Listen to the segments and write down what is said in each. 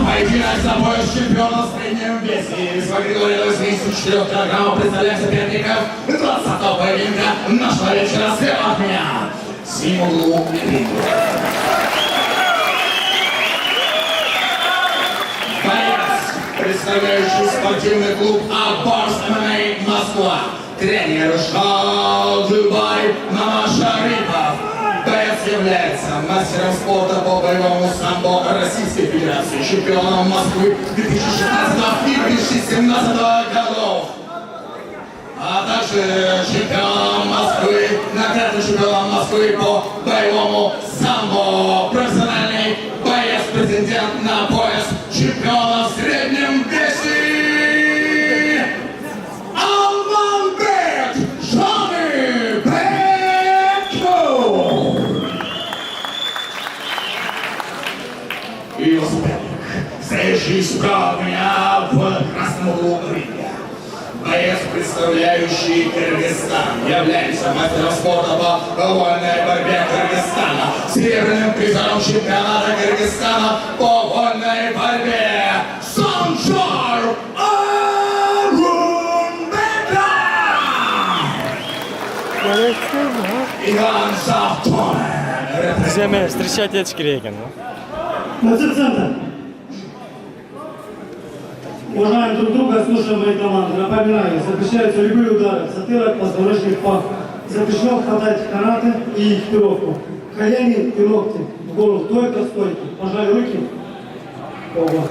Поединок за пояс чемпиона в среднем весе. Из категории 84 килограммов представляем соперников 20-го поединка нашего вечера. Слева от меня синему углу ринга. Боец, представляющий спортивный клуб Абарс ММА Москва. Тренер Шалджибай Мамашарипов. Боец является мастером спорта по боевому самбо Российской Федерации, чемпионом Москвы 2016 и 2017 годов, а также чемпионом Москвы, наградным чемпионом Москвы по боевому самбо, профессиональный боец, претендент на пояс чемпиона в среднем весе. И его соперник, стоящий справа от меня в красном углу ринга. Боец, представляющий Кыргызстан, является мастером спорта по вольной борьбе Кыргызстана, серебряным призером чемпионата Кыргызстана по вольной борьбе Санжар Иван Савтонен. Друзья мои, встречайте Эчкирейкин. Центр. Уважаем друг друга, слушаем мои команды. Напоминаю, запрещаются любые удары, затылок, позвоночник, пах. Запрещено хватать канаты и экипировку. Колени и ногти в голову только стойки. Пожали руки. Оба.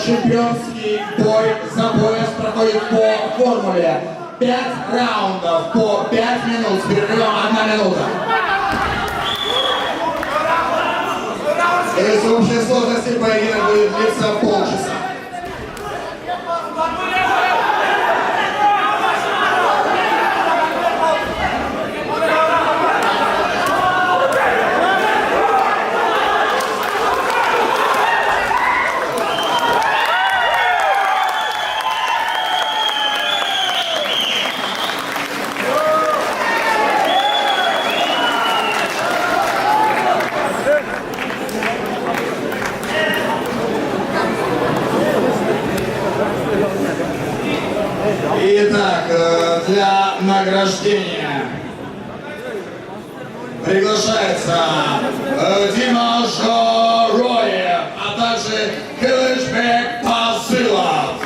Чемпионский бой за пояс проходит по формуле 5 раундов по 5 минут с перерывом 1 минута. Если в общей сложности поединок будет длиться полчаса. Итак, для награждения приглашается Дима Жороев, а также Кылычбек Пазылов.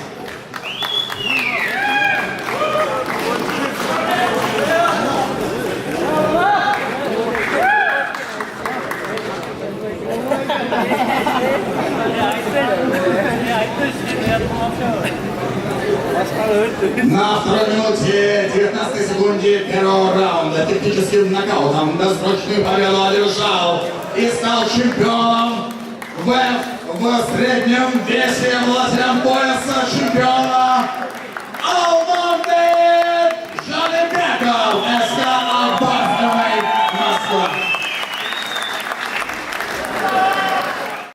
На второй минуте 19 секунде первого раунда техническим нокаутом досрочную победу одержал и стал чемпионом в среднем весе, властелем пояса чемпиона